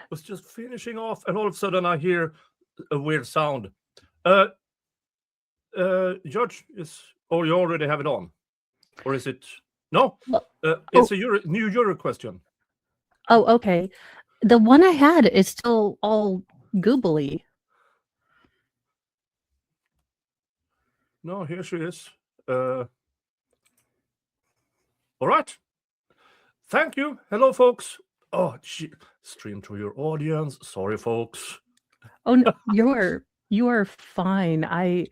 was just finishing off, and all of a sudden I hear a weird sound. Judge, or you already have it on, or is it? No, it's a new Euro question. Oh, okay. The one I had is still all googly. No, here she is. All right. Thank you. Hello, folks. Oh, stream to your audience. Sorry, folks. Oh no, you are fine. I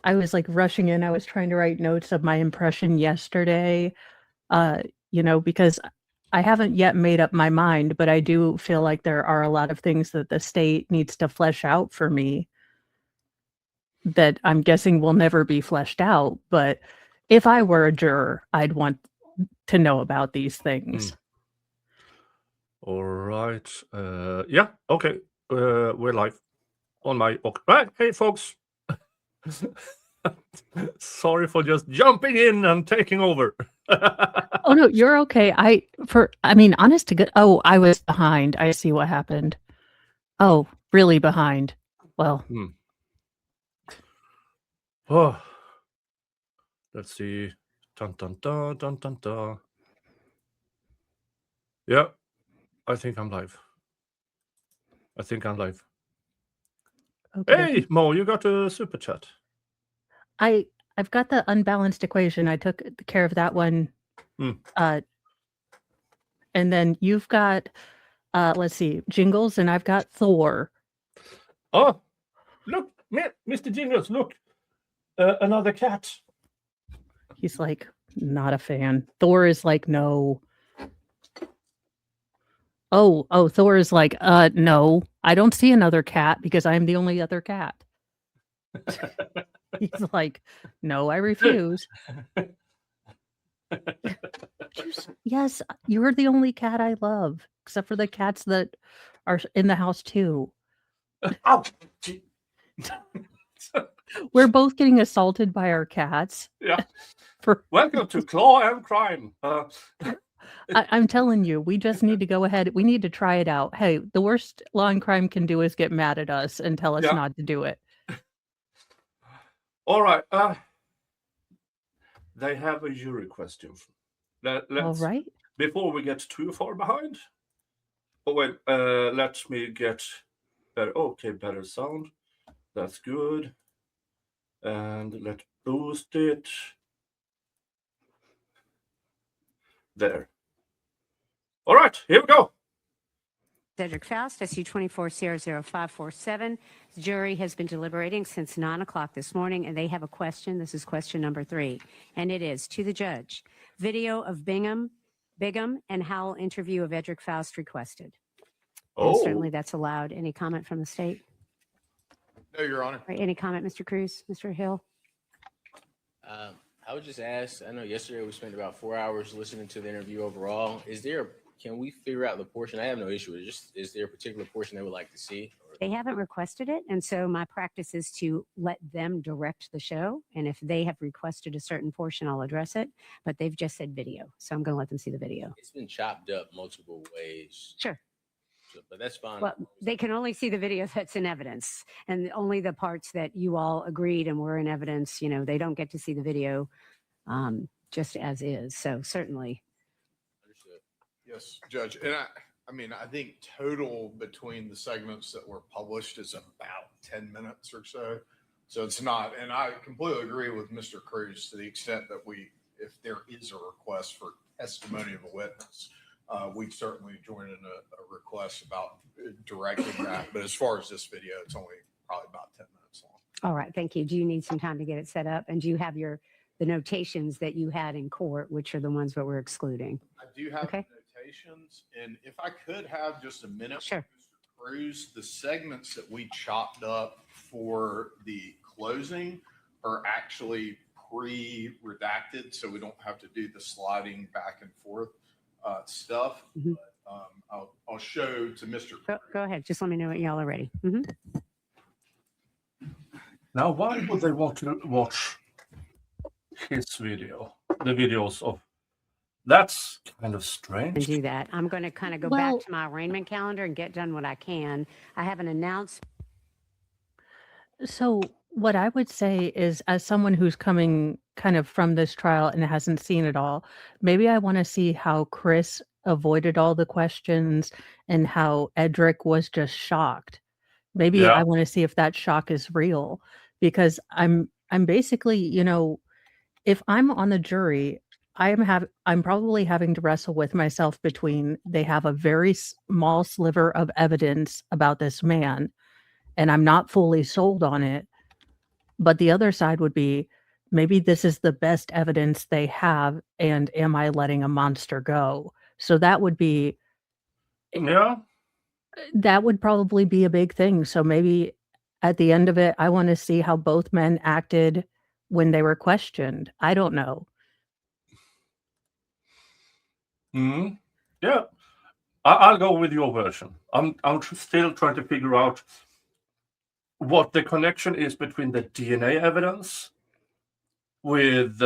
was like rushing in. I was trying to write notes of my impression yesterday. Because I haven't yet made up my mind, but I do feel like there are a lot of things that the state needs to flesh out for me that I'm guessing will never be fleshed out. But if I were a juror, I'd want to know about these things. All right. Yeah. Okay. We're live on my. Right. Hey, folks. Sorry for just jumping in and taking over. Oh no, you're okay. Honest to God. Oh, I was behind. I see what happened. Oh, really behind. Well. Oh. Let's see. Dun dun dun dun dun dun. Yeah, I think I'm live. Okay. Hey, Mo, you got a super chat. I've got the unbalanced equation. I took care of that one. And then you've got, let's see, Jingles, and I've got Thor. Oh, look, Mr. Jingles, look, another cat. He's like, not a fan. Thor is like, no. Oh, Thor is like, no, I don't see another cat because I'm the only other cat. He's like, no, I refuse. Yes, you're the only cat I love, except for the cats that are in the house too. Ow! We're both getting assaulted by our cats. Yeah. Welcome to Claw and Crime. I'm telling you, we just need to go ahead. We need to try it out. Hey, the worst Law and Crime can do is get mad at us and tell us not to do it. All right. They have a jury question. All right. Before we get too far behind. Oh, wait. Let me get better. Okay, better sound. That's good. And let's boost it. There. All right, here we go. Mr Faust, SU 24-00547. The jury has been deliberating since 9 o'clock this morning, and they have a question. This is question number 3, and it is to the judge. Video of Bigham and Howell interview of Mr Faust requested. Oh. And certainly that's allowed. Any comment from the state? No, Your Honor. Right, any comment, Mr. Cruz, Mr. Hill? I would just ask, I know yesterday we spent about 4 hours listening to the interview overall. Can we figure out the portion? I have no issue with it. Just, is there a particular portion they would like to see? They haven't requested it, and so my practice is to let them direct the show, and if they have requested a certain portion, I'll address it, but they've just said video, so I'm going to let them see the video. It's been chopped up multiple ways. Sure. But that's fine. Well, they can only see the video that's in evidence, and only the parts that you all agreed and were in evidence, they don't get to see the video just as is, so certainly. Understood. Yes, Judge. And I think total between the segments that were published is about 10 minutes or so. So it's not, and I completely agree with Mr. Cruz to the extent that if there is a request for testimony of a witness, we'd certainly join in a request about directing that. But as far as this video, it's only probably about 10 minutes long. All right. Thank you. Do you need some time to get it set up? And do you have the notations that you had in court, which are the ones that we're excluding? I do have notations. And if I could have just a minute, sure. Mr. Cruz, the segments that we chopped up for the closing are actually pre-redacted, so we don't have to do the sliding back and forth stuff. Mm-hmm. But, I'll show to Mr. Go ahead. Just let me know when y'all are ready. Mm-hmm. Now, why would they want to watch his video? The videos of That's kind of and strange. do that. I'm going to kind of go Well- back to my arraignment calendar and get done what I can. I have an announcement. So, what I would say is, as someone who's coming kind of from this trial and hasn't seen it all, maybe I want to see how Chris avoided all the questions and how Edric was just shocked. Maybe I Yeah. want to see if that shock is real, because I'm basically, if I'm on the jury, I'm probably having to wrestle with myself between they have a very small sliver of evidence about this man and I'm not fully sold on it. But the other side would be, maybe this is the best evidence they have, and am I letting a monster go? So that would Yeah. probably be a big thing. So maybe at the end of it, I want to see how both men acted when they were questioned. I don't know. Mm. Yeah. I'll go with your version. I'm still trying to figure out what the connection is between the DNA evidence with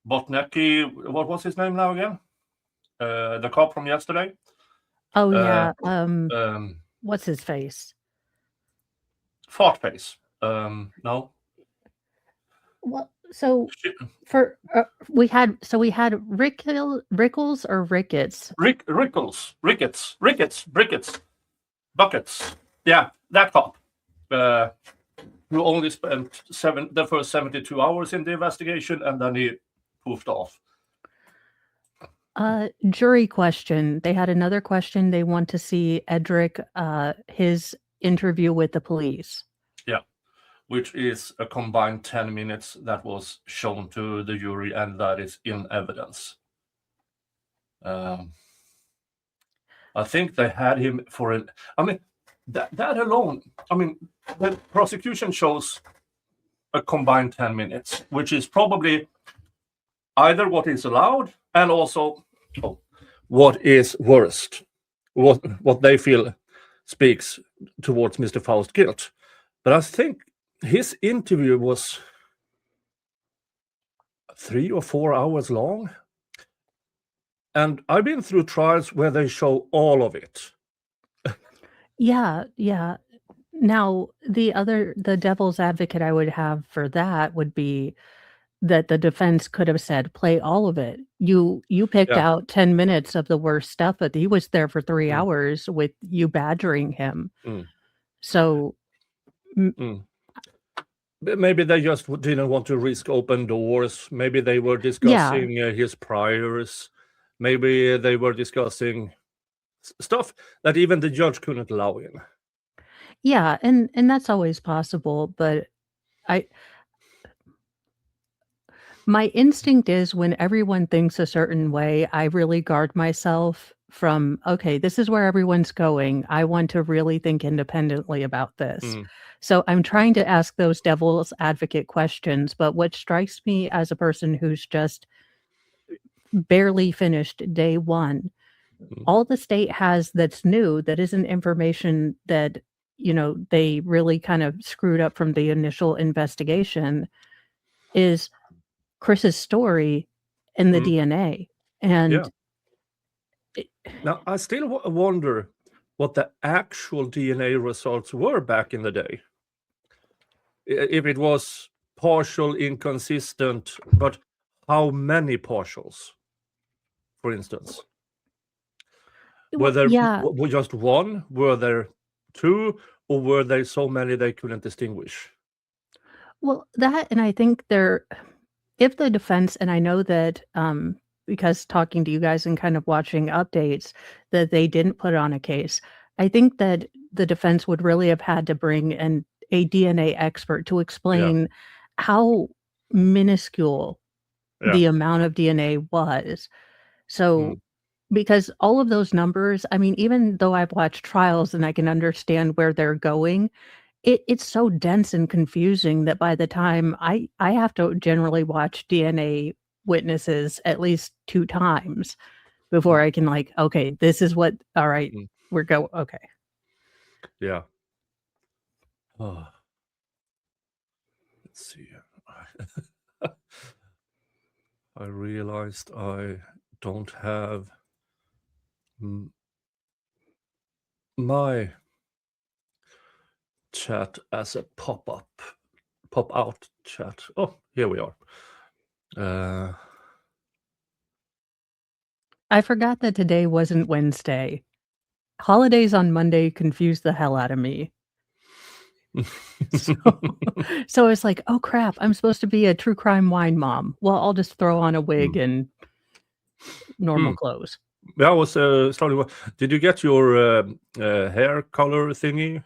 Botnecki. What was his name now again? The cop from yesterday. Oh Uh, yeah. Um, What's his face? fart face. No. Well, so Shit. for we had Rickles or Ricketts. Ricketts, Brickets, Buckets. Yeah, that cop. Who only spent the first 72 hours in the investigation, and then he poofed off. Jury question. They had another question. They want to see Edric, his interview with the police. Yeah, which is a combined 10 minutes that was shown to the jury, and that is in evidence. I think they had him for an. I mean, that alone. I mean, the prosecution shows a combined 10 minutes, which is probably either what is allowed and also what is worst, what they feel speaks towards Mr. Faust's guilt. But I think his interview was 3 or 4 hours long. And I've been through trials where they show all of it. Yeah, yeah. Now, the devil's advocate I would have for that would be that the defense could have said, play all of it. You picked Yeah. out 10 minutes of the worst stuff, but he was there for 3 Mm. hours with you badgering him. Mm. So Maybe they just didn't want to risk open doors. Maybe they were discussing his priors. Maybe they were discussing stuff that even the judge couldn't allow in. yeah, and that's always possible, but my instinct is when everyone thinks a certain way, I really guard myself from, okay, this is where everyone's going. I want to really think independently about this. Mm. So I'm trying to ask those devil's advocate questions, but what strikes me as a person who's just barely finished day one, all the state has that's new, that isn't information that, they really kind of screwed up from the initial investigation, is Chris's story and the DNA. And Now, I still wonder what the actual DNA results were back in the day. If it was partial, inconsistent, but how many partials, for instance? Were there just one? Were there two? Or were there so many they couldn't distinguish? Well, that, and I think if the defense, and I know that because talking to you guys and kind of watching updates, that they didn't put on a case. I think that the defense would really have had to bring in a DNA expert to explain how minuscule the amount of DNA was. So, because all of those numbers, I mean, even though I've watched trials and I can understand where they're going, it's so dense and confusing that by the time I have to generally watch DNA witnesses at least 2 times before I can okay, this is what, all right, okay. Yeah. Oh. Let's see. I realized I don't have my chat as a pop-out chat. Oh, here we are. I forgot that today wasn't Wednesday. Holidays on Monday confused the hell out of me. So it's like, oh crap, I'm supposed to be a true crime wine mom. Well, I'll just throw on a wig and normal clothes. I was starting. Did you get your hair color thingy?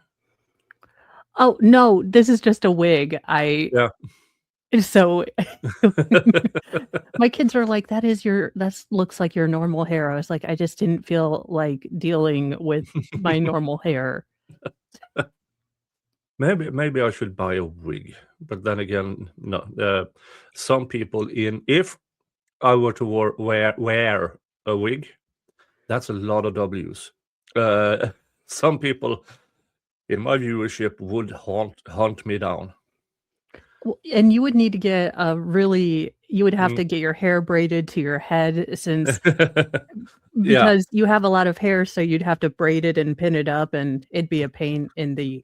Oh no, this is just a wig. Yeah. So my kids are like, that looks like your normal hair. I was like, I just didn't feel like dealing with my normal hair. Maybe I should buy a wig, but then again, no. Some people if I were to wear a wig, that's a lot of W's. Some people in my viewership would hunt me down. Well, and you would need to get you would have to get your hair braided to your head because you have a lot of hair, so you'd have to braid it and pin it up, and it'd be a pain in the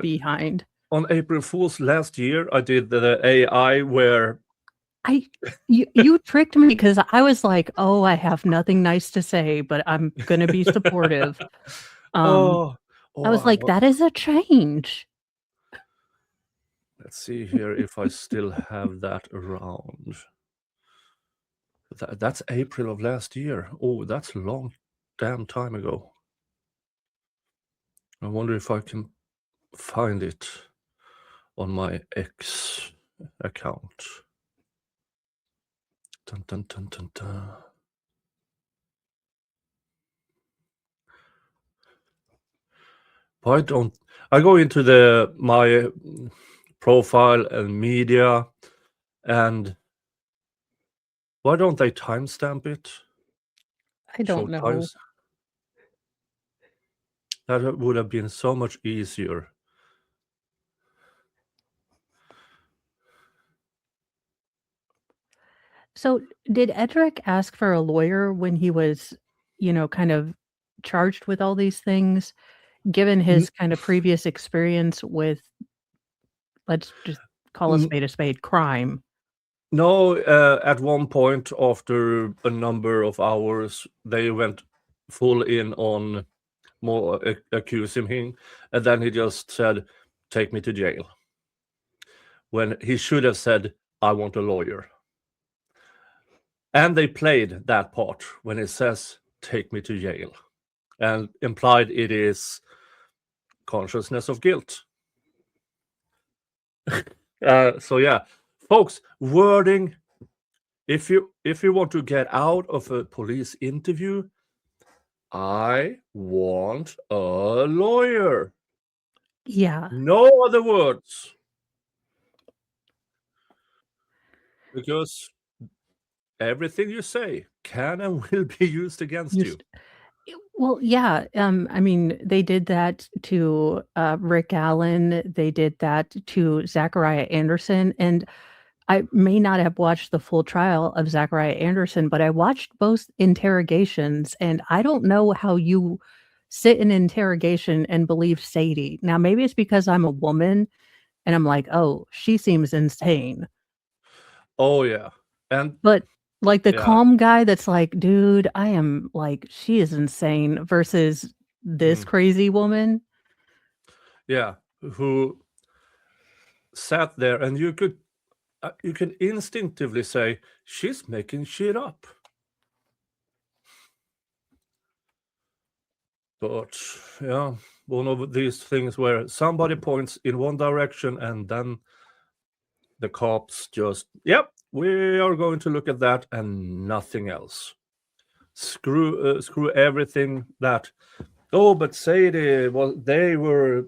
behind. On April Fool's last year, I did the AI where you tricked me because I was like, oh, I have nothing nice to say, but I'm gonna be supportive. I was like, that is a change. Let's see here if I still have that around. That's April of last year. Oh, that's a long damn time ago. I wonder if I can find it on my X account. Dun, dun, dun, dun, dun. Why don't I go into my profile and media, and why don't they timestamp it? I don't know. That would have been so much easier. So did Edric ask for a lawyer when he was, kind of charged with all these things, given his kind of previous experience with, let's just call a spade, crime? No, at one point after a number of hours, they went full in on more accusing him, and then he just said, "Take me to jail." When he should have said, "I want a lawyer." And they played that part when it says, "Take me to jail," and implied it is consciousness of guilt. So yeah, folks, wording. If you want to get out of a police interview, I want a lawyer. Yeah. No other words. Because everything you say can and will be used against you. Well, yeah. I mean, they did that to Rick Allen. They did that to Zachariah Anderson. And I may not have watched the full trial of Zachariah Anderson, but I watched both interrogations, and I don't know how you sit in interrogation and believe Sadie. Now, maybe it's because I'm a woman, and I'm like, oh, she seems insane. Oh yeah, But like the calm guy that's like, dude, I am like, she is insane versus this crazy woman. Yeah, who sat there, and you can instinctively say she's making shit up. But yeah, one of these things where somebody points in one direction and then the cops just, yep, we are going to look at that and nothing else. Screw everything that, oh, but Sadie, well, they were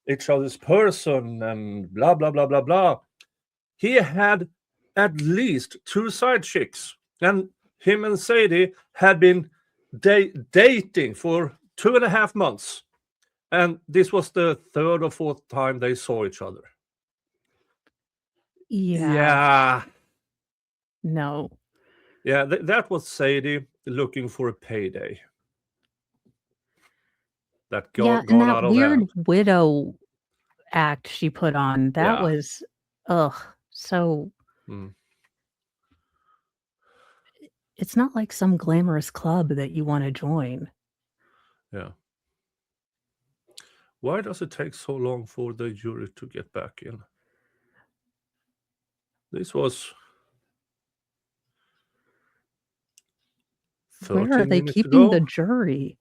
each other's person and blah, blah, blah, blah, blah. He had at least 2 side chicks, and him and Sadie had been dating for 2.5 months. And this was the 3rd or 4th time they saw each other. Yeah. No. Yeah, that was Sadie looking for a payday. That Yeah, got and that out of weird hand. widow act she put on, that Yeah. was, ugh, so Mm. it's not like some glamorous club that you want to join. Yeah. Why does it take so long for the jury to get back in? This was Where 13 are they minutes keeping ago. the jury?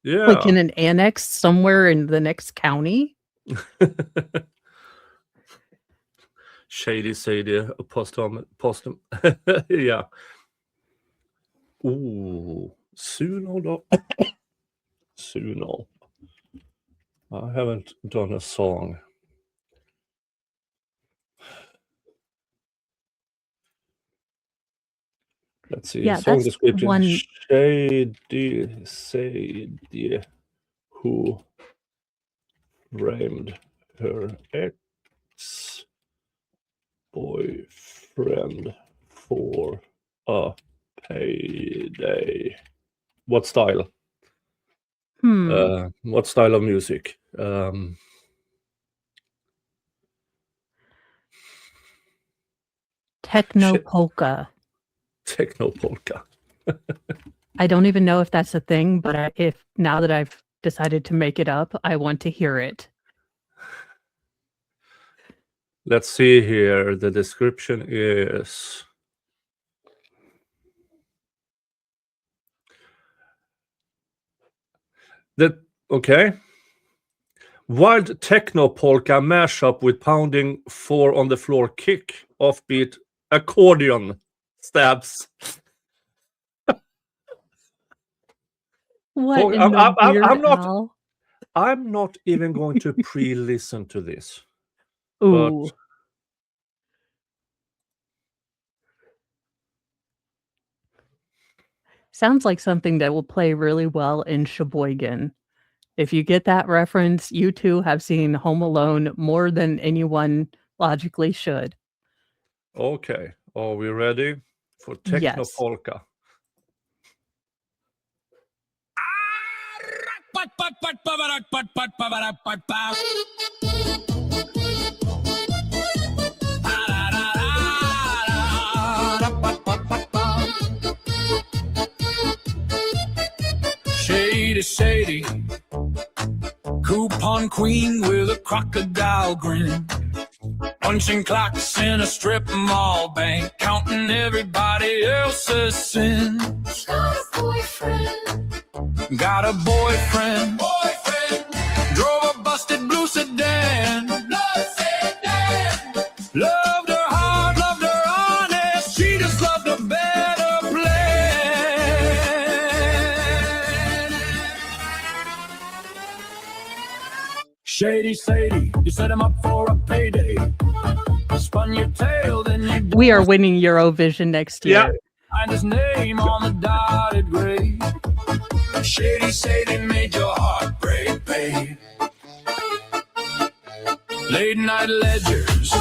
Yeah. Like in an annex somewhere in the next county? Shady Sadie, postum. Yeah. Ooh, Suno då. Suno. I haven't done a song. Let's see. Yeah, Song that's description. one. Shady Sadie, who framed her ex-boyfriend for a payday. What style? What style of music? Techno Shit. polka. Techno polka. I don't even know if that's a thing, but if now that I've decided to make it up, I want to hear it. Let's see here. The description is okay. Wild techno polka mashup with pounding 4 on the floor kick, offbeat accordion stabs. What Oh, in the Weird I'm not. Al? I'm not even going to pre-listen to this. Ooh. Sounds like something that will play really well in Sheboygan. If you get that reference, you two have seen Home Alone more than anyone logically should. Okay, are we ready for techno Yes. polka? Shady, shady, coupon queen with a crocodile grin, punching clocks in a strip mall bank, counting everybody else's sins. Got a boyfriend. Got a boyfriend. Drove a busted blue sedan. Loved her hard, loved her honest. She just loved a better plan. Shady Sadie, you set him up for a payday. Spun your tail, then you We are winning Eurovision next year. Yeah. find his name on the dotted grave. Shady Sadie made your heart break, babe. Late night ledgers,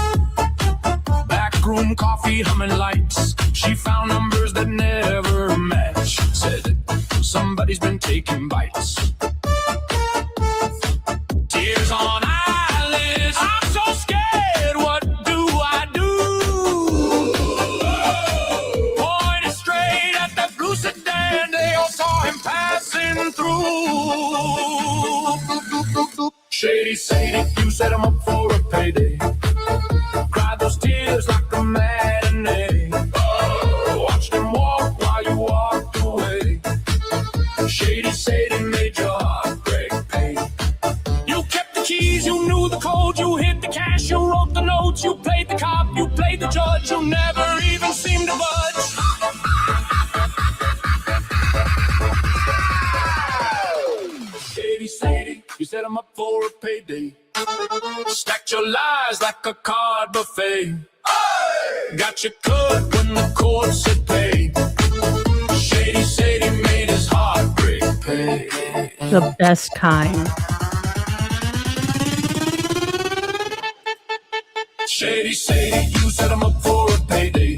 backroom coffee humming lights. She found numbers that never match. Said somebody's been taking bites. Tears on eyelids. I'm so scared. What do I do? Pointed straight at that blue sedan. They all saw him passing through. Shady Sadie, you set him up for a payday. Cried those tears like a matinee. Watched him walk while you walked away. Shady Sadie made your heart break, babe. You kept the keys, you knew the code, you hid the cash, you wrote the notes, you played the cop, you played the judge, you never even seemed to budge. Shady Sadie, you set him up for a payday. Stacked your lies like a card buffet. Got you cut when the court said pay. Shady Sadie made his heart break, pay. The best kind. Shady Sadie, you set him up for a payday.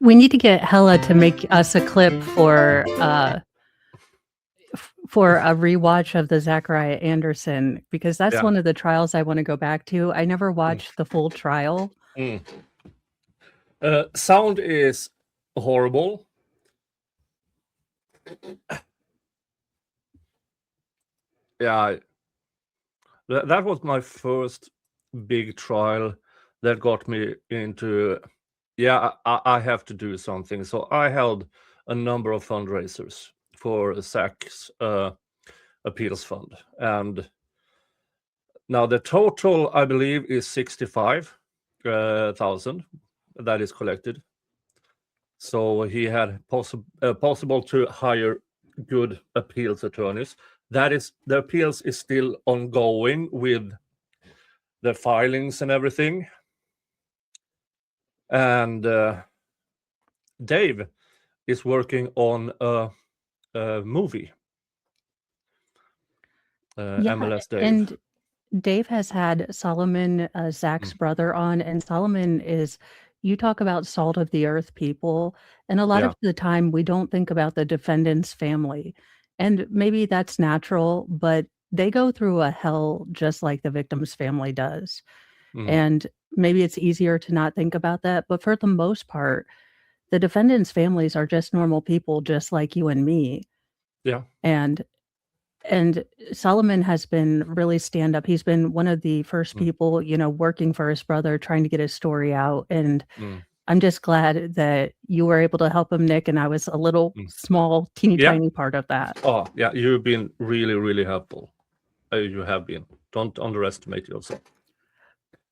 We need to get Hella to make us a clip for a rewatch of the Zachariah Anderson, because that's Yeah. one of the trials I want to go back to. I never watched the full trial. Sound is horrible. Yeah, that was my first big trial that got me into, I have to do something. So I held a number of fundraisers for Zach's appeals fund. And now the total, I believe, is 65,000 that is collected. So he had possible to hire good appeals attorneys. That is, the appeals is still ongoing with the filings and everything. And Dave is working on a movie. MLS Dave. And Dave has had Solomon, Zach's brother, on, and Solomon is, you talk about salt of the earth people, and a lot Yeah. of the time we don't think about the defendant's family. And maybe that's natural, but they go through a hell just like the victim's family does. And maybe it's easier to not think about that. But for the most part, the defendant's families are just normal people, just like you and me. Yeah. And Solomon has been really stand up. He's been one of the first people, working for his brother, trying to get his story out. And I'm just glad that you were able to help him, Nick. And I was a little small, teeny tiny part of that. Oh, yeah. You've been really, really helpful. You have been. Don't underestimate yourself.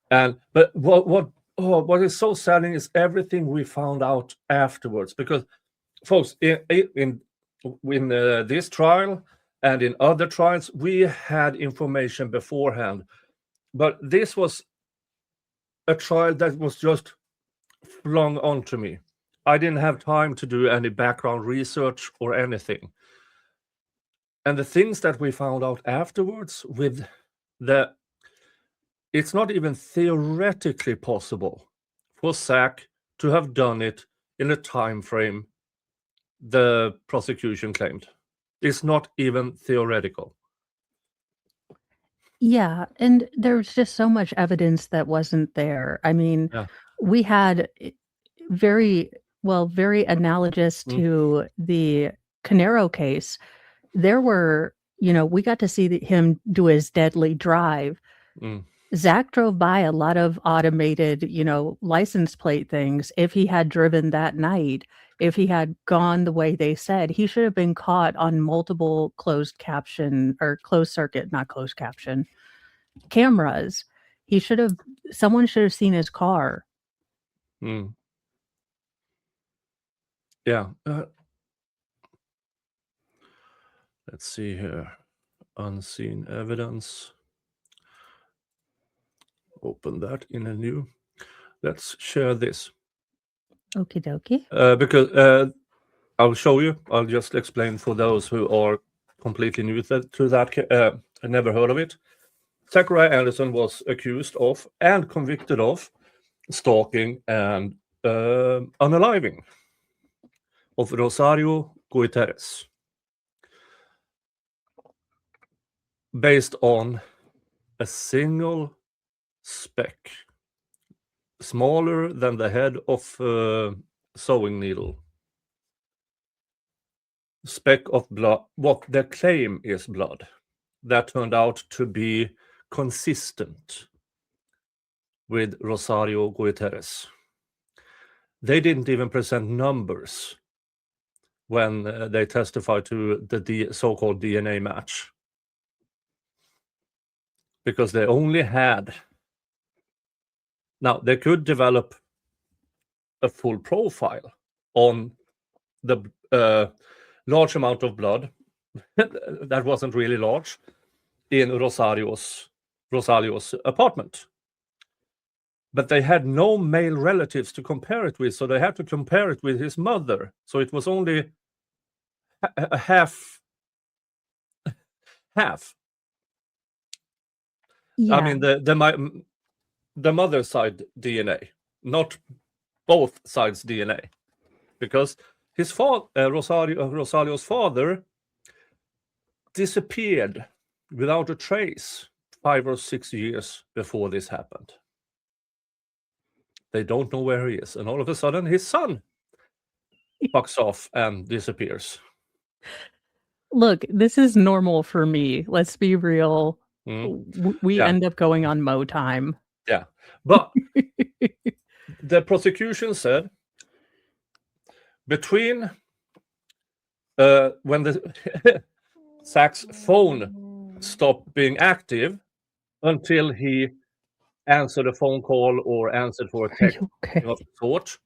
But what is so saddening is everything we found out afterwards. Because, folks, in this trial and in other trials, we had information beforehand. But this was a trial that was just flung onto me. I didn't have time to do any background research or anything. And the things that we found out afterwards with it's not even theoretically possible for Zach to have done it in a time frame the prosecution claimed. It's not even theoretical. Yeah, and there's just so much evidence that wasn't there. I mean, we had very analogous to the Canero case. There were, we got to see him do his deadly drive. Zach drove by a lot of automated, license plate things. If he had driven that night, if he had gone the way they said, he should have been caught on multiple closed circuit, not closed caption, cameras. Someone should have seen his car. Yeah. Let's see here. Unseen evidence. Open that in a new. Let's share this. Okie dokie. Because I'll show you. I'll just explain for those who are completely new to that. I never heard of it. Zachariah Anderson was accused of and convicted of stalking and unaliving of Rosario Guiterres, based on a single speck, smaller than the head of a sewing needle. Speck of blood, what the claim is blood, that turned out to be consistent with Rosario Guiterres. They didn't even present numbers when they testified to the so-called DNA match, because they only had. Now, they could develop a full profile on the large amount of blood that wasn't really large in Rosario's apartment. But they had no male relatives to compare it with, so they had to compare it with his mother. So it was only a half. Yeah. I mean, the mother's side DNA, not both sides' DNA. because his Rosalio's father disappeared without a trace 5 or 6 years before this happened. They don't know where he is, and all of a sudden his son fucks off and disappears. Look, this is normal for me. Let's be real. We Yeah. end up going on Mo time. Yeah, but the prosecution said between when the Zach's phone stopped being active until he answered a phone call or answered for a Are text you okay? of sort,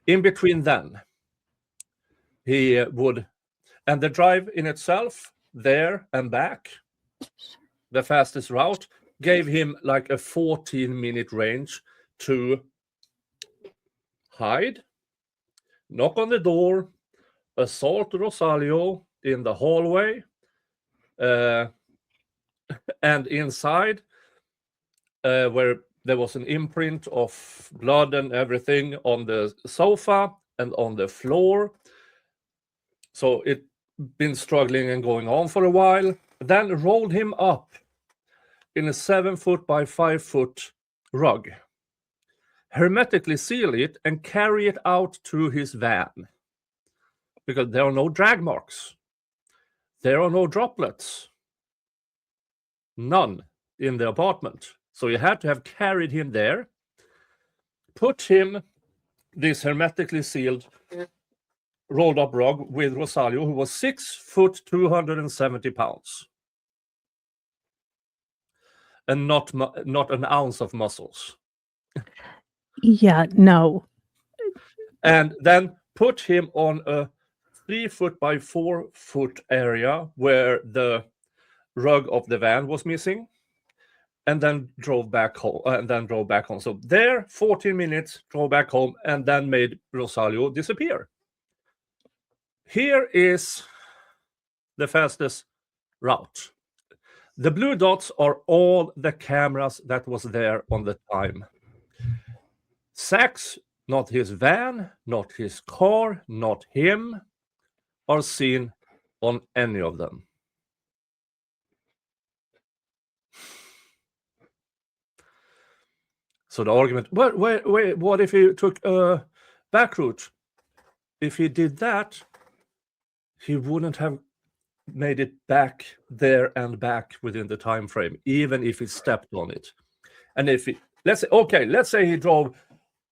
in between then, he would, and the drive in itself, there and back, the fastest route, gave him like a 14-minute range to hide, knock on the door, assault Rosalio in the hallway, and inside, where there was an imprint of blood and everything on the sofa and on the floor. So it been struggling and going on for a while. Then rolled him up in a 7-foot by 5-foot rug, hermetically seal it, and carry it out to his van. Because there are no drag marks. There are no droplets. None in the apartment. So you had to have carried him there, put him, this hermetically sealed, rolled up rug with Rosalio, who was 6 foot 270 pounds. And not an ounce of muscles. Yeah, no. And then put him on a 3-foot by 4-foot area where the rug of the van was missing, and then drove back home. So there, 14 minutes, drove back home, and then made Rosalio disappear. Here is the fastest route. The blue dots are all the cameras that was there on the time. Zach's, not his van, not his car, not him, are seen on any of them. So the argument, wait, what if he took a back route? If he did that, he wouldn't have made it back there and back within the time frame, even if he stepped on it. And if he, let's say he drove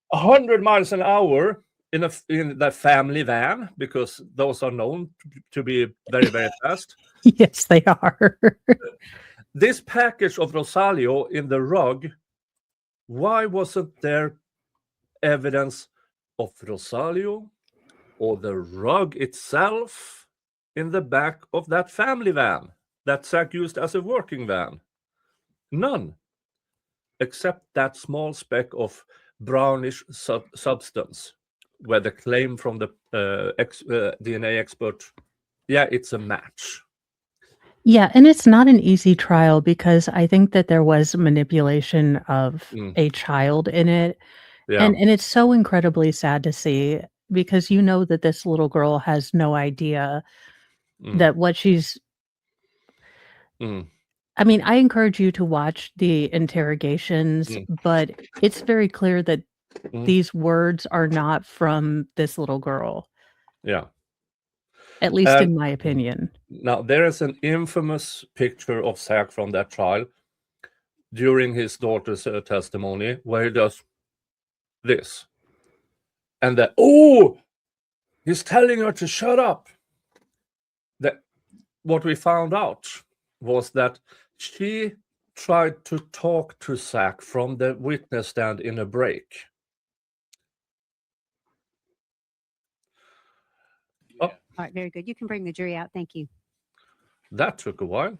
100 miles an hour in the family van, because those are known to be very, very fast. Yes, they are. This package of Rosalio in the rug, why wasn't there evidence of Rosalio or the rug itself in the back of that family van that Zach used as a working van? None, except that small speck of brownish substance, where the claim from the DNA expert, yeah, it's a match. Yeah, and it's not an easy trial because I think that there was manipulation of a child in it. Yeah. And it's so incredibly sad to see, because you know that this little girl has no idea that what she's I mean, I encourage you to watch the interrogations, but it's very clear that these words are not from this little girl. Yeah. At least in my opinion. Now, there is an infamous picture of Zach from that trial during his daughter's testimony, where he does this. And he's telling her to shut up. What we found out was that she tried to talk to Zach from the witness stand in a break. All right, very good. You can bring the jury out. Thank you. That took a while.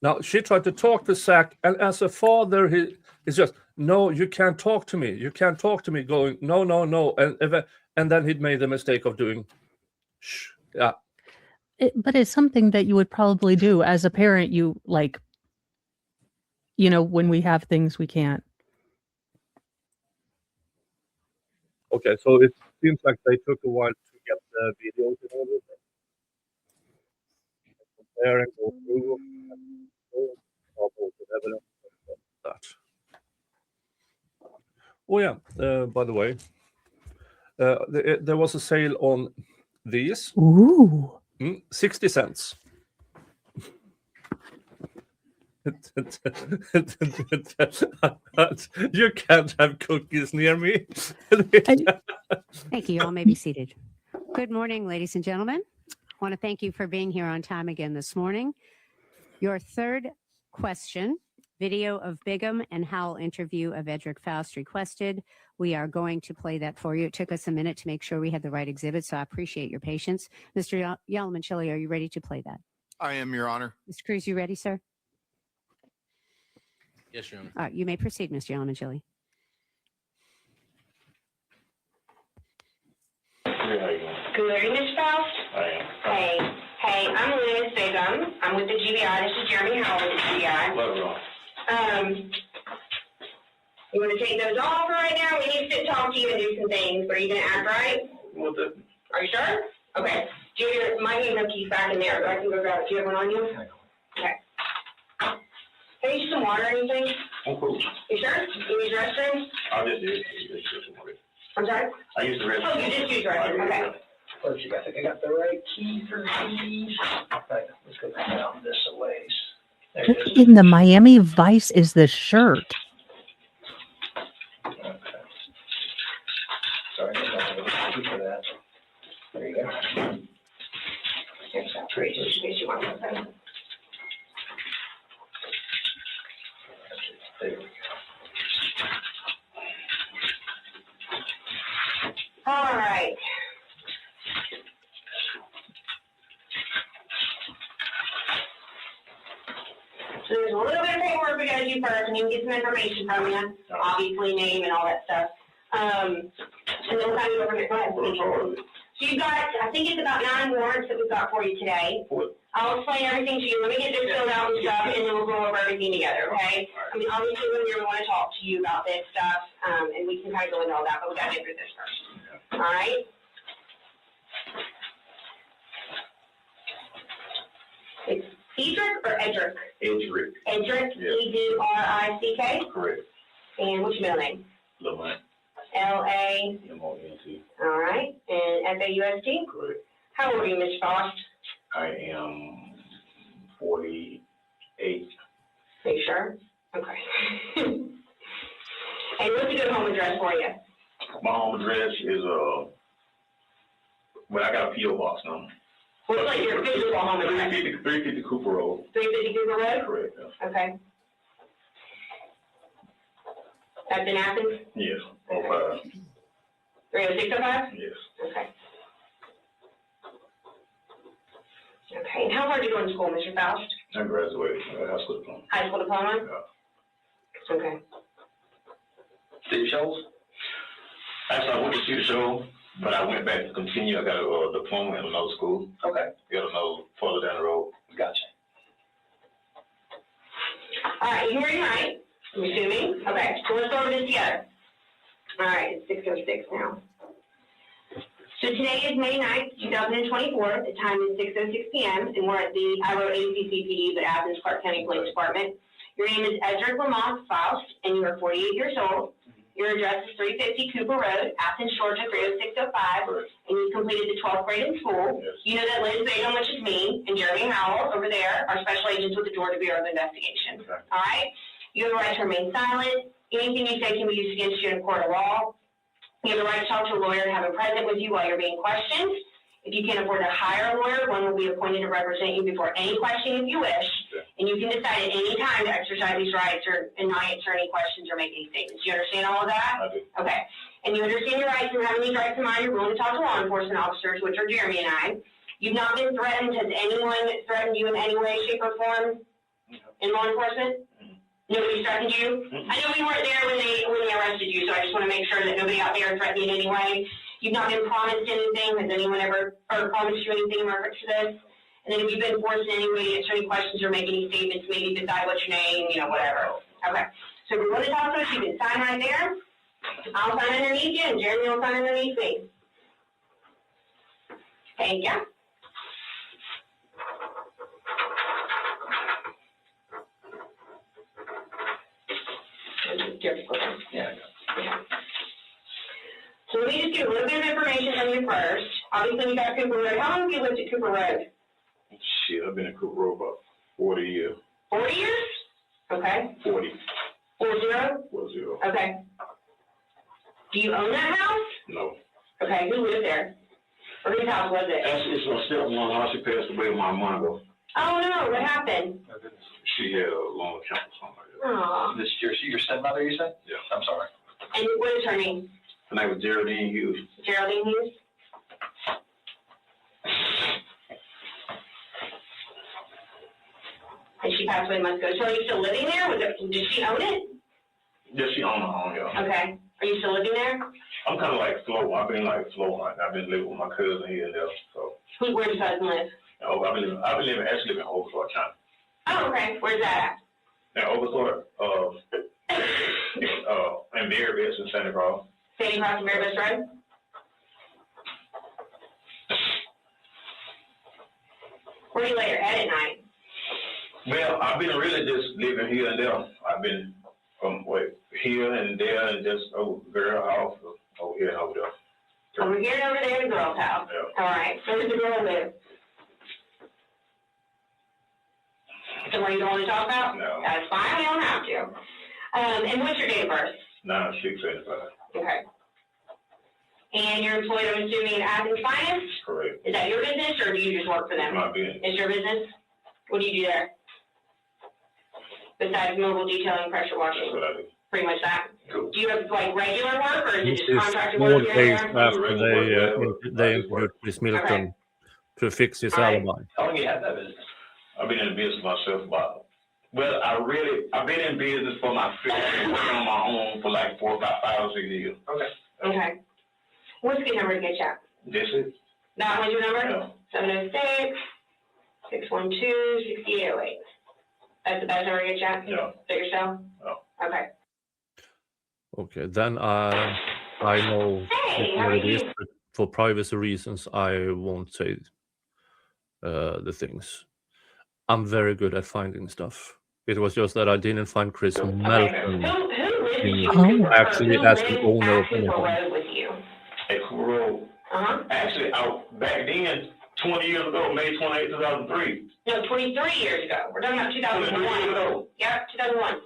Now, she tried to talk to Zach, and as a father, he's just, no, you can't talk to me. You can't talk to me, going, no, no, no. And then he'd made the mistake of doing, shh, yeah. But it's something that you would probably do as a parent. You like, when we have things we can't. Okay, so it seems like they took a while to get the videos and everything. Compare and go through evidence and that. Oh yeah, by the way, there was a sale on these. Ooh. 60 cents. You can't have cookies near me. Thank you. You all may be seated. Good morning, ladies and gentlemen. I want to thank you for being here on time again this morning. Your third question, video of Bigham and Howell interview of Edric Faust requested. We are going to play that for you. It took us a minute to make sure we had the right exhibit, so I appreciate your patience. Mr. Yalamanchili, are you ready to play that? I am, Your Honor. Mr. Cruz, you ready, sir? Yes, Your Honor. All right, you may proceed, Mr. Yalamanchili. Good morning, Ms. Faust. Hey, I'm Liz Bigham. I'm with the GBI. This is Jeremy Howell with the GBI. You want to take those off right now? We need to sit, talk to you, and do some things. Are you going to act right? Are you sure? Okay. Do you my handcuff keys back in there, so I can go grab it. Do you have one on you? Okay. Can you use some water or anything? I'm cool. You sure? You use the restroom? I'll just do it. I'm sorry? I use the restroom. Oh, you just use the restroom. Okay. Let's see, I think I got the right key for these. Right, let's go down this a ways. There it What is. in the Miami Vice is this shirt? Okay. Sorry, I don't have a key for that. There you go. Here's that for you, just in case you want something. There we go. All right. So there's a little bit of paperwork we gotta do first, and you can get some information from you, obviously name and all that stuff. And then we'll kind of go from there. Go ahead. So you've got, I think it's about 9 warrants that we've got for you today. I'll explain everything to you. Let me get this filled out and stuff, and then we'll go over everything together, okay? I mean, obviously, we're going to want to talk to you about this stuff, and we can kind of go into all that, but we got to get through this first. All right? It's Edric or Edric? Edric. Edric, Yes. E-D-R-I-C-K? Correct. And what's your middle name? Lamont. L-A, M-O-N-T. all right, and F-A-U-S-T? Correct. How old are you, Ms. Faust? I am 48. Are you sure? Okay. And what's a good home address for you? My home address is, well, I got a P.O. box number. What's like your physical home address? 350 Cooper Road. 350 Google Road? Correct. Yes. Okay. That's in Athens? Yes. Okay. 30605? Yes. Okay. Okay, and how far did you go to school, Mr. Faust? I graduated high school diploma. High school diploma? Yeah. Okay. City shows? Actually, I went to City Show, but I went back to continue. I got a diploma in another school. Okay. Got another further down the road. Gotcha. All right, you ready, right? I'm assuming. Okay, so let's go over this together. All right, it's 6:06 now. So today is May 9th, 2024. The time is 6:06 p.m. and we're at the, I wrote ACCPD, but Athens Clark County Police Department. Your name is Edric Lamont Faust, and you are 48 years old. Your address is 350 Cooper Road, Athens, Georgia, 30605, and you completed the 12th grade in school. Yes. You know that Liz Bigham, which is me, and Jeremy Howell over there are special agents with the Georgia Bureau of Investigation. Okay. All right? You have the right to remain silent. Anything you say can be used against you in a court of law. You have the right to talk to a lawyer and have him present with you while you're being questioned. If you can't afford to hire a lawyer, one will be appointed to represent you before any question if you wish. Okay. And you can decide at any time to exercise these rights and not answer any questions or make any statements. You understand all of that? I do. Okay. And you understand your rights and having these rights in mind, you're willing to talk to law enforcement officers, which are Jeremy and I. You've not been threatened. Has anyone threatened you in any way, shape, or form in law enforcement? Nobody threatened you? I know we weren't there when they arrested you, so I just want to make sure that nobody out there threatened you in any way. You've not been promised anything. Has anyone ever promised you anything in reference to this? And then have you been forced in any way to answer any questions or make any statements, maybe decide what's your name, whatever? Okay. So if you want to talk to us, you can sign right there. I'll sign underneath you, and Jeremy will sign underneath me. Thank you. Yeah. So let me just get a little bit of information from you first. Obviously, we got Cooper Road. How long have you lived at Cooper Road? Shit, I've been in Cooper Road about 40 years. 40 years? Okay. 40. 40? 40. Okay. Do you own that house? No. Okay, who lived there? Or whose house was it? Actually, it's my stepmom's house. She passed away a month ago. Oh, no, what happened? She had a lung cancer or something like that. Aw. This is your stepmother, you said? Yeah. I'm sorry. And what is her name? Her name was Geraldine Hughes. Geraldine Hughes? And she passed away months ago. So are you still living there? Did she own it? Yeah, she owned her home, yeah. Okay. Are you still living there? I'm kind of like slow. I've been like slow hunting. I've been living with my cousin here and there. So, Where does cousin live? I've been actually living in Overthorpe County. Oh, okay. Where's that Now, Overthorpe, in Maryville, in Santa Cruz. at? Standing across from Maryville Road? Where do you lay your head at night? Well, I've been really just living here and there. I've been here and there and just girl house over here and over there. Over here and over there in the girl's house. Yeah. All right. Where does the girl live? Somewhere you don't want to talk about? No. That's fine. We don't have to. And what's your date of birth? 9685. Okay. And you're employed, I'm assuming, in Athens Finance? Correct. Is that your business, or do you just work for them? My business. It's your business? What do you do there? Besides mobile detailing, pressure That's washing? what I do. Pretty much that? Cool. Do you have, like, regular work, or is it This just is contracted 4 work here days and there? after they interviewed Chris Middleton to fix his Right. alibi. How long you had that business? I've been in business myself I've been in business for myself and working on my own for like 4, 5 or 6 years. Okay. Okay. What's a good number to get you? This is, That one's your number? Yeah. 706-612-6808. That's the best number to get you? yeah. Bigger cell? Yeah. Okay. Okay, then I know Hey, how what are it is, you? but for privacy reasons, I won't say the things. I'm very good at finding stuff. It was just that I didn't find Chris Okay. Melton. Who lives with you? Oh. Actually, Who as the lives owner at of the Cooper home. Road with you? At Cooper Road. Uh-huh. Actually, back then, 20 years ago, May 28, 2003. No, 23 years ago. We're talking about 23 years 2001. ago. Yep, 2001.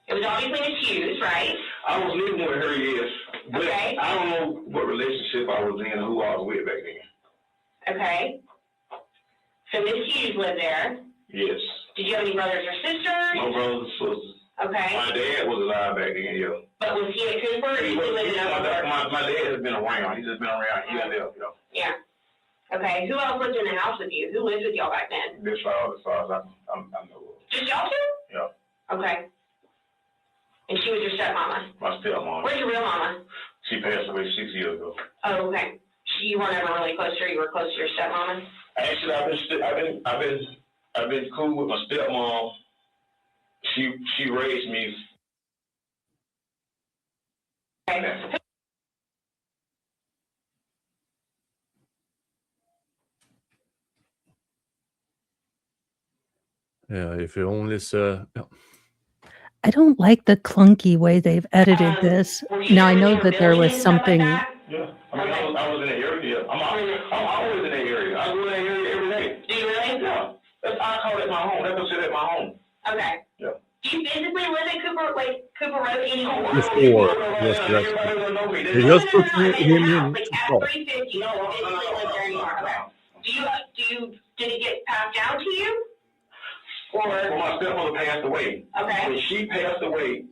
It was obviously Miss Hughes, right? I was living with her, yes. But Okay. I don't know what relationship I was in or who I was with back then. Okay. So Miss Hughes lived there. Yes. Did you have any brothers or sisters? My brothers and sisters. Okay. My dad was alive back then, yeah. But was he at Cooper or did he live in Oakland? My dad has been around. He's just been around here and there, you know. Yeah. Okay. Who else lived in the house with you? Who lived with y'all back then? As far as I know of. Just y'all two? Yeah. Okay. And she was your stepmama. My stepmom. Where's your real mama? She passed away 6 years ago. Oh, okay. You weren't ever really close to her. You were close to your stepmama. Actually, I've been cool with my stepmom. She raised me. Okay. Yeah, if you only say, yeah. I don't like the clunky way they've edited this. Were you Now I living know in a that there building was and stuff like something. that? Yeah. I mean, I was in that area. I'm always in that area. I go in that area every day. Do you really? Yeah. I call it my home. That's considered my home. Okay. Yeah. Do you physically live at Cooper Road anymore? Before, yes, that's Everybody will know me. They No, just no, put no, no, him in the in house, like to at talk. 350, you don't physically live there anymore. Okay. Did it get passed down to you? Well, Or, my stepmother passed away. okay, When she passed away,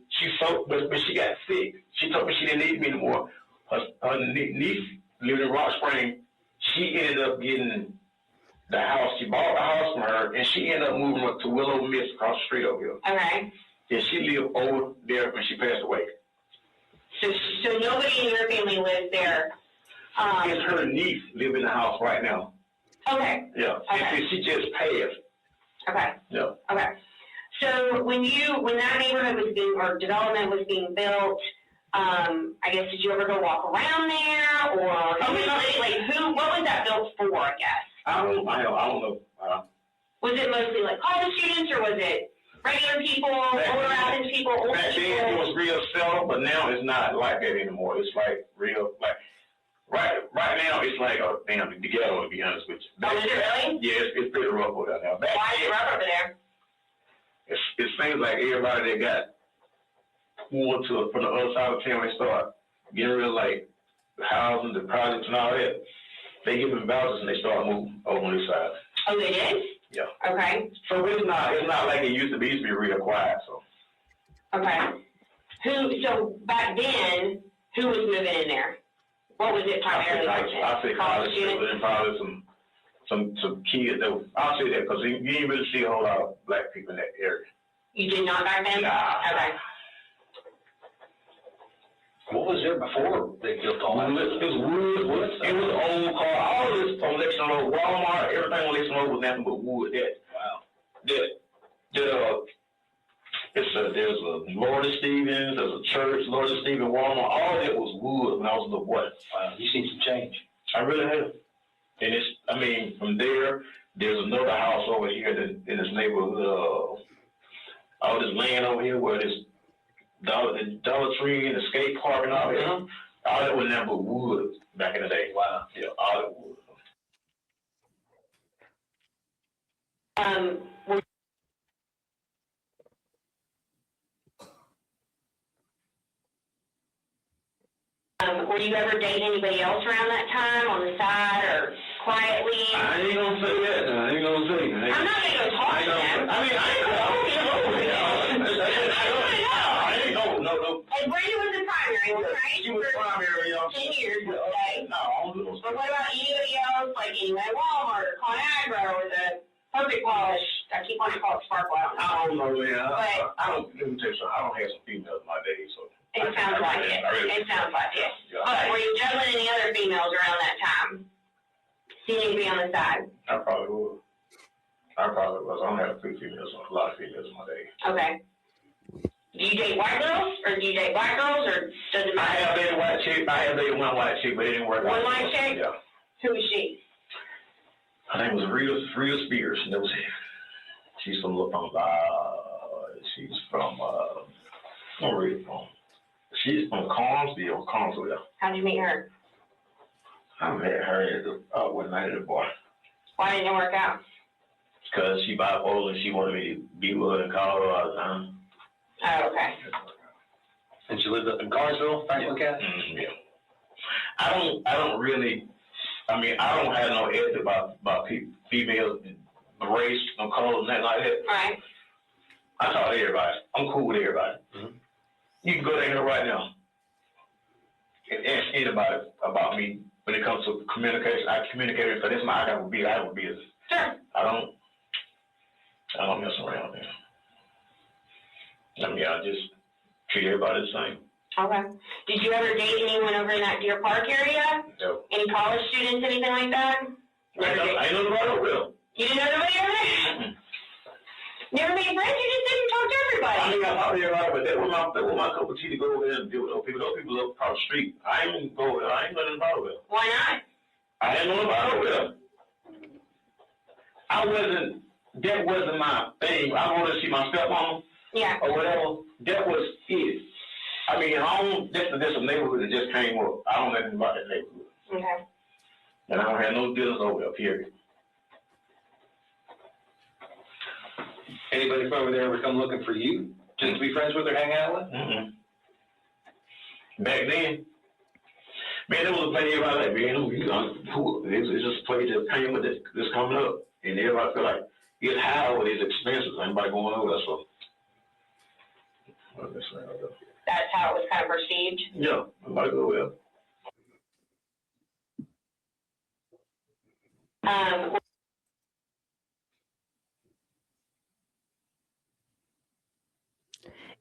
but she got sick. She told me she didn't need me anymore. Her niece lived in Rock Spring. She ended up getting the house. She bought the house from her, and she ended up moving up to Willow Mist across the street over here. okay. And she lived over there when she passed away. So nobody in your family lives there? And her niece live in the house right now. Okay, Yeah. Okay. She just passed. okay, Yeah. okay. So when that neighborhood was being, or development was being built, I guess, did you ever go walk around there, or what was that built for, I guess? I don't know. Was it mostly like college students, or was it regular people, older average people, older Back then it people? was real settled, but now it's not like that anymore. It's like real, like, right now it's like a damn the ghetto, to be honest with you. Oh, is it really? Yeah, it's pretty rough over there now. Why is it rough over there? It seems like everybody that got moved from the other side of town, they start getting real like housing, the projects and all that. They give them vouchers and they start moving over on this side. Oh, they did? Yeah. Okay. So it's not like it used to be. It used to be real quiet. So. Okay. So back then, who was moving in there? What was it primarily? I say college students and probably some kids. I'll say that because you didn't really see a whole lot of black people in that area. You did not back then? Nah. Okay. What was there before they built all that? It was wood. It was old car. All this on Lexington Road, Walmart, everything on Lexington Road was nothing but wood. There's a Lord of Stevens, there's a church, Lord of Stevens, Walmart. All that was wood when I was a little boy. Wow, you seen some change. I really have. And from there's another house over here in this neighborhood. All this land over here where this Dollar Tree and the skate park and all that. All that was nothing but wood back in the day. Wow. Yeah, all that wood. Were you ever dating anybody else around that time on the side or quietly? I ain't gonna say that. I'm not gonna go talk to them. I ain't know. No. And Brenda was the primary one, right? She was primary, 10 years, let's say. No, I don't do those. But what about anybody else, like anybody at Walmart or Conagra or the Perfect Polish? I keep wanting to call it Sparkle. I don't know, man. But I don't. Let me tell you something. I don't have some females in my day, so. it sounds like it. It sounds like it. But were you juggling any other females around that time? See anybody on the side? I probably was. I don't have a lot of females in my day. Okay. Do you date white girls, or do you date black girls, or does it I matter? have dated white chick. I have dated one white chick, but it didn't work out. One white chick? Yeah. Who is she? Her name was Rita Spears, and that was it. She's from where are you from? She's from Carnesville. How'd you meet her? I met her at one night at the bar. Why didn't it work out? Because she bipolar and she wanted me to be with her and call her all the time. Oh, okay. And she lived up in Carsville, Franklin County? Yeah. I don't really, I don't have no edge about females, race, no color, nothing like that. All right. I talk to everybody. I'm cool with everybody. Mm-hmm. You can go there right now and ask anybody about me when it comes to communication. I communicate with them. I have a business. Sure. I don't mess around, man. I just treat everybody the same. Okay. Did you ever date anyone over in that Deer Park area? No. Any college students, anything like that? I ain't know nobody over there. You didn't know nobody over there? Mm-hmm. Never made friends? You just didn't talk to everybody? I talked to everybody, but that was my cup of tea to go over there and deal with those people. Those people up across the street. I ain't going there. I ain't nothing about over there. Why not? I ain't know about over there. That wasn't my thing. I wanted to see my stepmom. Yeah. Or whatever. That was it. There's a neighborhood that just came up. I don't know anything about that neighborhood. Okay. And I don't have no business over there, period. Anybody from over there ever come looking for you? Just to be friends with or hang out with? Mm-hmm. Back then, man, there was a place everybody like, man, it's just a place that came with this coming up. And everybody feel like it's high over these expenses. Anybody going over there, so. That's how it was kind of perceived? Yeah, everybody go over there.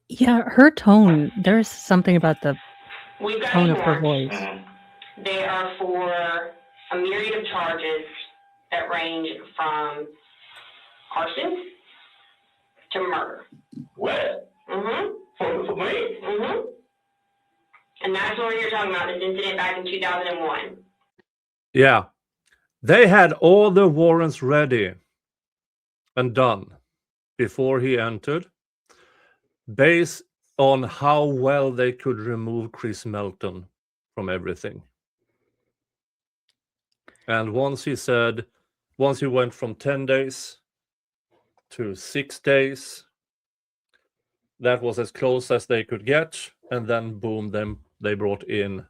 Yeah, her tone, there's something about the We've got tone of her warrants. voice. They are for a myriad of charges that range from arson to murder. What? Mm-hmm. For me? Mm-hmm. And that's what you're talking about, this incident back in 2001. Yeah. They had all the warrants ready and done before he entered, based on how well they could remove Chris Melton from everything. And once he went from 10 days to 6 days, that was as close as they could get. And then boom, they brought in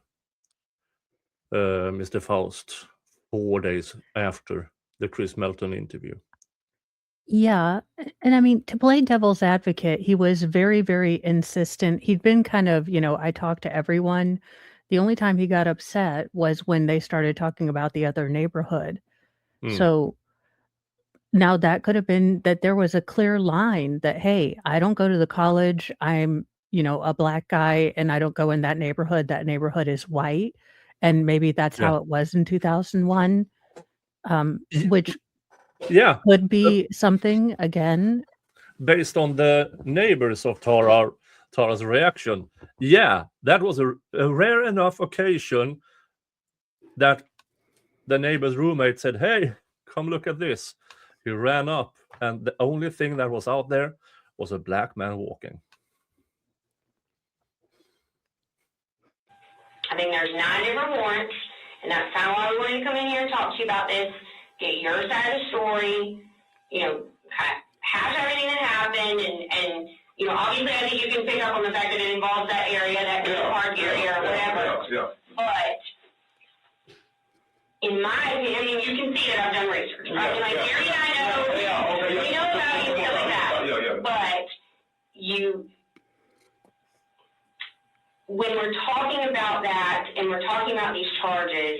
Mr. Faust 4 days after the Chris Melton interview. Yeah, and I mean, to play devil's advocate, he was very, very insistent. He'd been kind of, I talked to everyone. The only time he got upset was when they started talking about the other neighborhood. Mm. So now that could have been that there was a clear line that, hey, I don't go to the college. I'm, a black guy and I don't go in that neighborhood. That neighborhood is white. And maybe that's Yeah. how it was in 2001, which Yeah, could be something again. based on the neighbors of Tara's reaction. Yeah, that was a rare enough occasion that the neighbor's roommate said, "Hey, come look at this." He ran up, and the only thing that was out there was a black man walking. I think there's 9 different warrants, and that's kind of why we wanted to come in here and talk to you about this, get your side of the story, kind of hash everything that happened, and obviously I think you can pick up on the fact that it involves that area, that park area, or whatever. Yeah. But in my opinion, I mean, you can see that I've done research, right? And like Gary and I know, we know about you and stuff like that. But when we're talking about that and we're talking about these charges,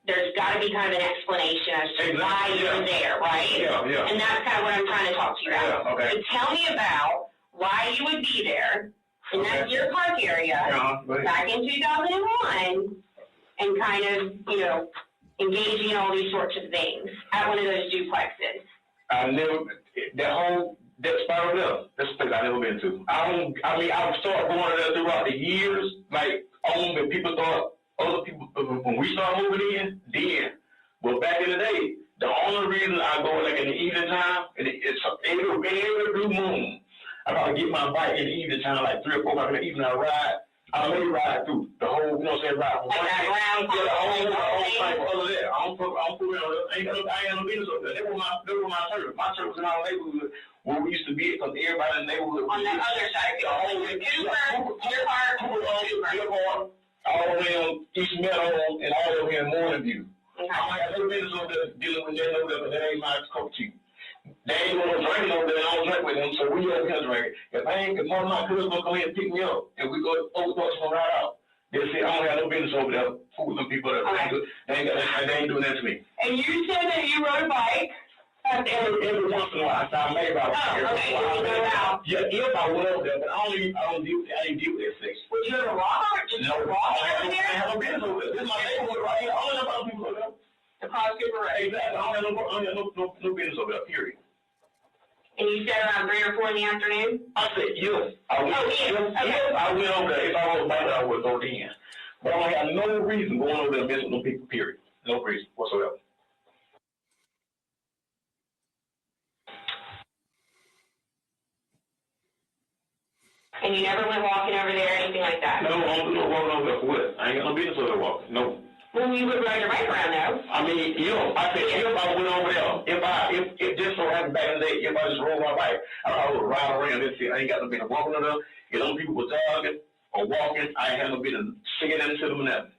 there's got to be kind of an explanation as to why you're there, right? Yeah. And that's kind of what I'm trying to talk to you about. Yeah, okay. So tell me about why you would be there in that Deer Park area back in 2001 and kind of, engaging in all these sorts of things at one of those duplexes. I never, that spot there, that's a place I never been to. I've started going there throughout the years, like, when people thought, other people, when we started moving in, then. But back in the day, the only reason I go, like, in the evening time, and it's every blue moon, I gotta get my bike in the evening time, like 3 or 4 o'clock in the evening, I may ride through the whole, ride. Like that round the whole thing for other that. I don't put I ain't no business over there. They were my church. My church was in our neighborhood where we used to be, because everybody in the neighborhood. On the other side, the whole Deer Park, all the way on East Meadow and all the way in Morning View. Okay. I don't have no business over there dealing with them over there, but that ain't my cup of tea. They ain't gonna drink over there, and I don't drink with them, so we have him drinking. If one of my cousins gonna come in and pick me up, and we go over to right out, they say I don't have no business over there fooling people that they ain't doing that to me. And you said that you rode a bike. Every once in a while, I may ride. Okay, you go out. Yeah, if I was over there, but I ain't deal with that sex. Would you ever walk or just walk over I there? have no business over there. This is my neighborhood right here. I don't know about people over there. The prosecutor, right? Exactly. I don't have no business over there, period. And you said around 3 or 4 in the afternoon? I said, yes. I went over there. If I was about that, I would go in. But I have no reason going over there and messing with no people, period. No reason whatsoever. And you never went walking over there or anything like that? No, I don't do no walking over there for what? I ain't got no business over there walking. No. Well, you would ride your bike around though. I mean, I said, if I went over there, if this so happened back in the day, if I just rode my bike, I would ride around and see, I ain't got no business walking over there. If those people were jogging or walking, I ain't had no business singing into them and nothing.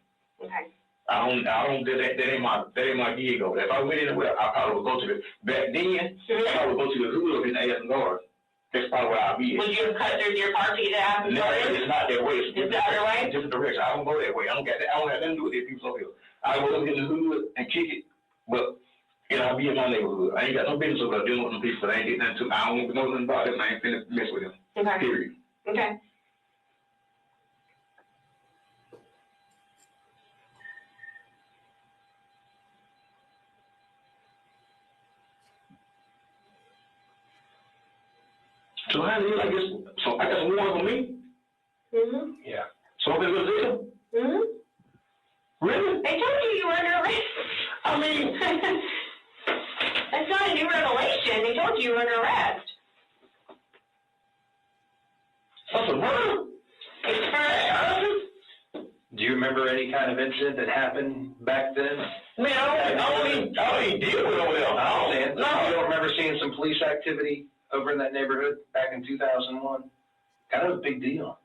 Okay. I don't, that ain't my gig over there. If I went anywhere, I probably would go to back then, I would go to the hood in Aston Garden. That's probably where I'll be. Would you have cut through your park to get to Aston Garden? It's not that way. It's the other way? Different direction. I don't go that way. I don't have nothing to do with these people over here. I go over in the hood and kick it, but I'll be in my neighborhood. I ain't got no business over there dealing with them people. I ain't getting nothing to. I don't know nothing about them. I ain't finna mess with them. Okay. Period. Okay. So how do you, I guess, so I got some warrants on me? Mm-hmm. Yeah. So So it was it? Hmm? Really? I told you were under arrest. I mean, That's not a new revelation. They told you were under arrest. that's a murder. It's for Do you remember any kind of incident that happened back then? Man, I don't even deal with over there. I understand. No. You don't remember seeing some police activity over in that neighborhood back in 2001? Kind of a big deal.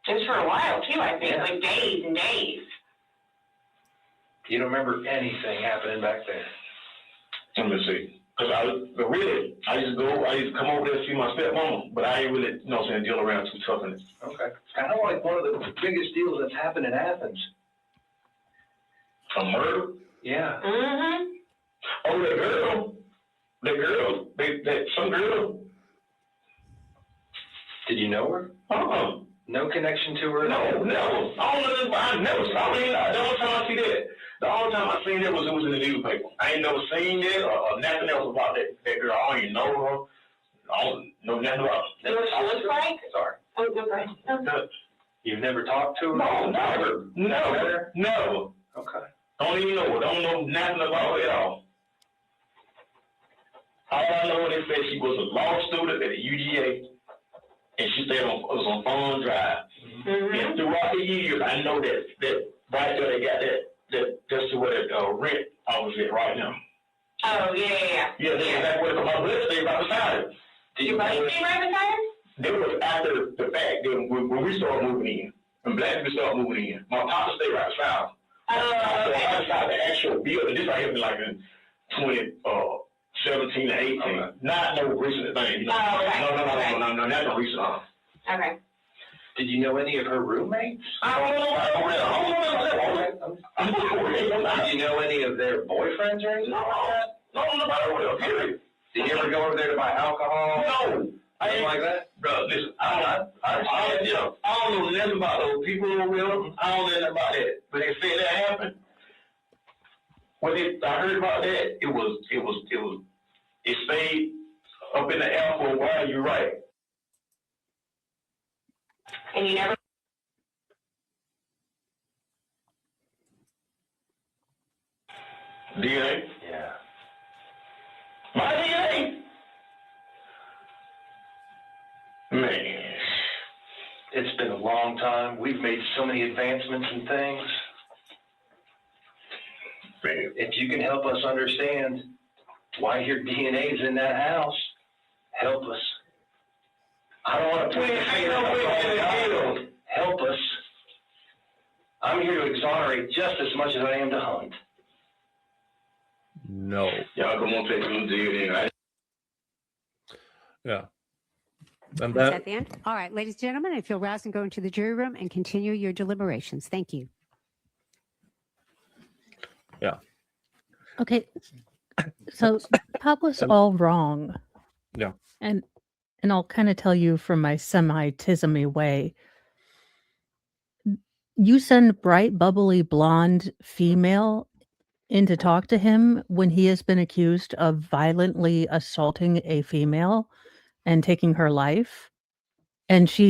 It was for a while too, I think, Yeah. like days and days. You don't remember anything happening back there? Let me see. Because I used to come over there and see my stepmama, but I ain't really, you know what I'm saying, deal around too tough in it. Okay. It's kind of like one of the biggest deals that's happened in Athens. A murder? Yeah. Mm-hmm. Oh, some girl. Did you know her? No connection to her? No, never. I never saw it. The only time I see that, the only time I seen that was it was in the newspaper. I ain't never seen that or nothing else about that girl. I don't even know her. I don't know nothing about her. You know what she looks like? Sorry. Oh, okay. No, You've never talked to her? never. Okay. Don't even know her. Don't know nothing about her at all. All I know is that she was a law student at the UGA, and she stayed on Fawn Drive. Mm-hmm. And throughout the years, I know that right there they got that's where the rent office is right now. Oh, yeah. Yeah, that's where my brother stayed right beside it. Did your buddy stay right beside her? That was after the fact that when we started moving in, when black people started moving in, my papa stayed right beside him. Oh, okay. Right beside the actual building. This right here was like in 2017 or 18. Okay. Not no recent thing. You know? Oh, okay. No, not no recent. Okay. Did you know any of her roommates? I don't know. Did you know any of their boyfriends or anything like that? No, nobody over there, period. Did you ever go over there to buy alcohol? No. Anything like that? Bro, listen, I don't know nothing about those people over there. I don't know nothing about that. But they said that happened. When I heard about that, it stayed up in the air for a while. You're right. And you never. DNA? Yeah. My DNA? Man. It's been a long time. We've made so many advancements in things. Man. If you can help us understand why your DNA is in that house, help us. I don't want to put your finger up. Help us. I'm here to exonerate just as much as I am to hunt. No. Y'all come on, take some DNA. Yeah. And Is that that, the end? All right, ladies and gentlemen, if you'll rise and go into the jury room and continue your deliberations. Thank you. Okay. So that was all wrong. Yeah. And I'll kind of tell you from my semi-tismy way. You send bright, bubbly, blonde female in to talk to him when he has been accused of violently assaulting a female and taking her life. And she